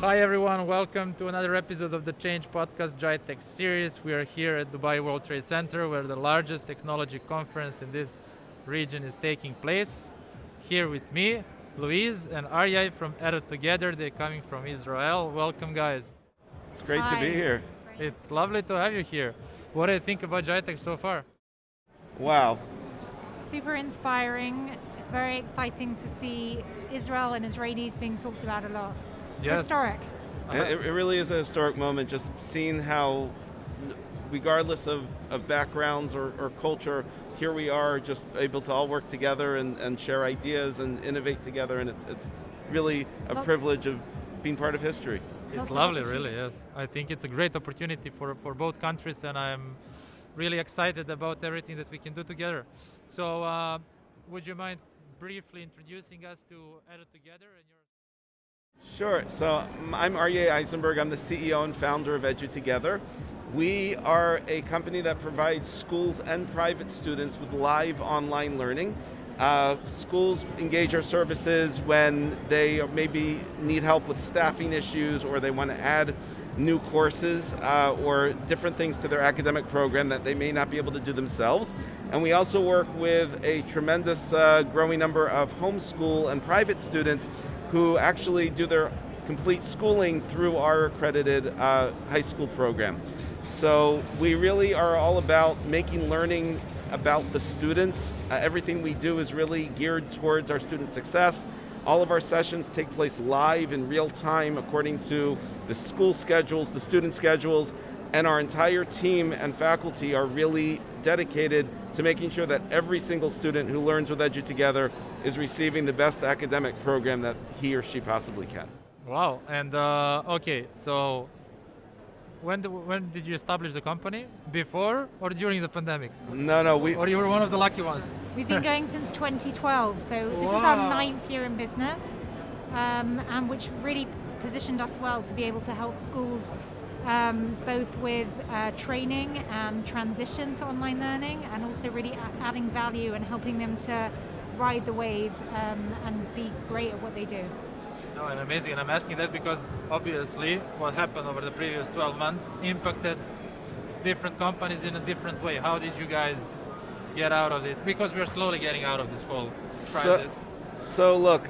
Hi everyone, welcome to another episode of the Change Podcast GITEX series. We are here at Dubai World Trade Center where the largest technology conference in this region is taking place. Here with me, Louise and Aryeh from Edu-Together. They're coming from Israel. Welcome guys. It's great to Hi. be here. It's lovely to have you here. What do you think about GITEX so far? Wow. Super inspiring, very exciting to see Israel and Israelis being talked about a lot. It's Yes. historic. It really is a historic moment, just seeing how, regardless of backgrounds or culture, here we are just able to all work together and share ideas and innovate together, and it's really a Well- privilege of being part of history. It's Lots of lovely, really, yes. opportunities. I think it's a great opportunity for both countries, and I'm really excited about everything that we can do together. So, would you mind briefly introducing us to Edu-Together and your... Sure. So I'm Aryeh Eisenberg. I'm the CEO and founder of Edu-Together. We are a company that provides schools and private students with live online learning. Schools engage our services when they maybe need help with staffing issues, or they want to add new courses or different things to their academic program that they may not be able to do themselves. And we also work with a tremendous growing number of homeschool and private students who actually do their complete schooling through our accredited high school program. So we really are all about making learning about the students. Everything we do is really geared towards our student success. All of our sessions take place live in real time according to the school schedules, the student schedules, and our entire team and faculty are really dedicated to making sure that every single student who learns with Edu-Together is receiving the best academic program that he or she possibly can. Wow, and okay, so when did you establish the company? Before or during the pandemic? No, Or you were one of the lucky ones? We've been going since 2012, so this is our 9th year in business, and which really positioned us well to be able to help schools both with training and transition to online learning, and also really adding value and helping them to ride the wave and be great at what they do. No, and amazing. And I'm asking that because obviously what happened over the previous 12 months impacted different companies in a different way. How did you guys get out of it? Because we're slowly getting out of this whole crisis. So look,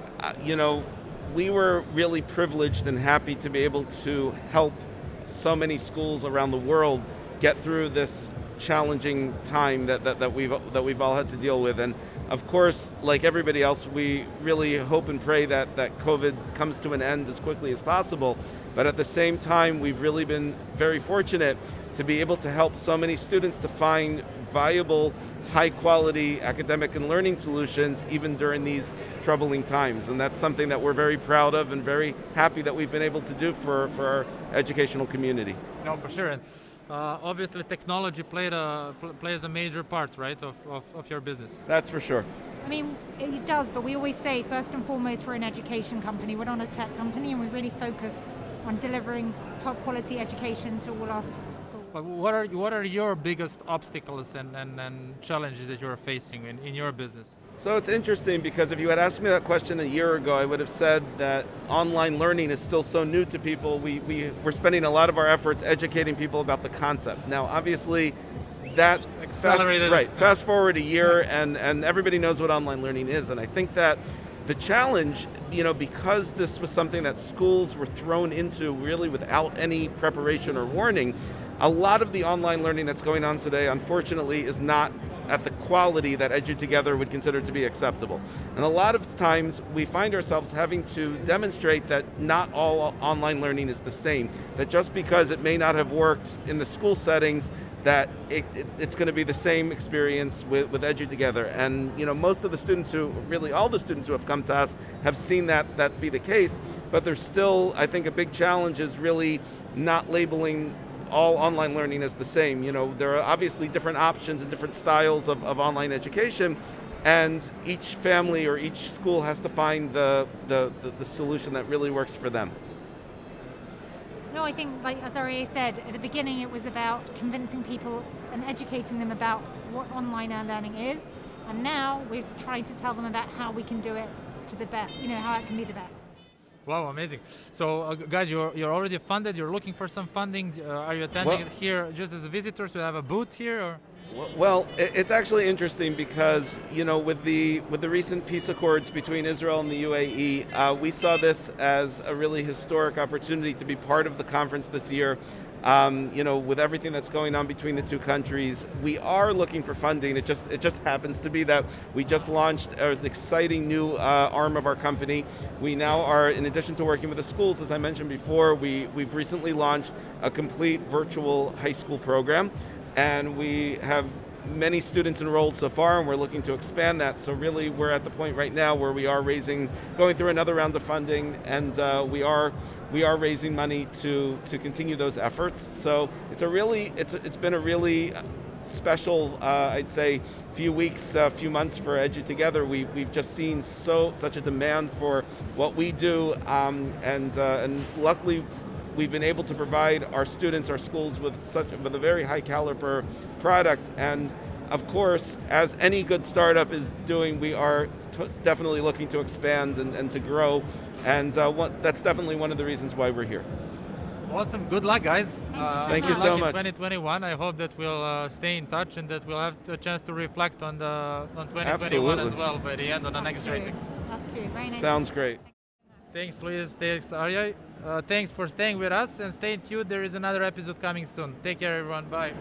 we were really privileged and happy to be able to help so many schools around the world get through this challenging time that we've all had to deal with. And of course, like everybody else, we really hope and pray that COVID comes to an end as quickly as possible. But at the same time, we've really been very fortunate to be able to help so many students to find viable, high quality academic and learning solutions even during these troubling times. And that's something that we're very proud of and very happy that we've been able to do for our educational community. No, for sure. And obviously technology plays a major part, right, of your business. That's for sure. I mean, it does, but we always say, first and foremost, we're an education company. We're not a tech company, and we really focus on delivering top quality education to all our schools. But what are your biggest obstacles and challenges that you're facing in your business? So it's interesting because if you had asked me that question a year ago, I would have said that online learning is still so new to people. We're spending a lot of our efforts educating people about the concept. Now, obviously, that accelerated. Fast forward a year, and everybody knows what online learning is. And I think that the challenge, because this was something that schools were thrown into really without any preparation or warning, a lot of the online learning that's going on today, unfortunately, is not at the quality that Edu-Together would consider to be acceptable. And a lot of times we find ourselves having to demonstrate that not all online learning is the same, that just because it may not have worked in the school settings, that it's going to be the same experience with Edu-Together. And most of the students all the students who have come to us have seen that be the case, but there's still, I think, a big challenge is really not labeling all online learning is the same. There are obviously different options and different styles of online education, and each family or each school has to find the solution that really works for them. No, I think, like as Aryeh said, at the beginning it was about convincing people and educating them about what online learning is, and now we're trying to tell them about how we can do it to the best, how it can be the best. Wow, amazing. So, guys, you're already funded. You're looking for some funding. Are you attending it here just as a visitor to have a booth here, or? Well, it's actually interesting because, with the recent peace accords between Israel and the UAE, we saw this as a really historic opportunity to be part of the conference this year. With everything that's going on between the two countries, we are looking for funding. It just happens to be that we just launched an exciting new arm of our company. We now are, in addition to working with the schools, as I mentioned before, we've recently launched a complete virtual high school program, and we have many students enrolled so far, and we're looking to expand that. So really, we're at the point right now where we are going through another round of funding, and we are raising money to continue those efforts. So it's been a really special, I'd say, few weeks, few months for Edu-Together. We've just seen such a demand for what we do, and luckily we've been able to provide our students, our schools, with a very high caliber product. And of course, as any good startup is doing, we are definitely looking to expand and to grow. And that's definitely one of the reasons why we're here. Awesome. Good luck, guys. Thank you so much. In 2021, I hope that we'll stay in touch and that we'll have a chance to reflect on 2021 Absolutely. as well by the end on the next GITEX. That's true. Very nice. Sounds great. Thanks, Louise. Thanks, Aryeh. Thanks for staying with us, and stay tuned. There is another episode coming soon. Take care, everyone. Bye.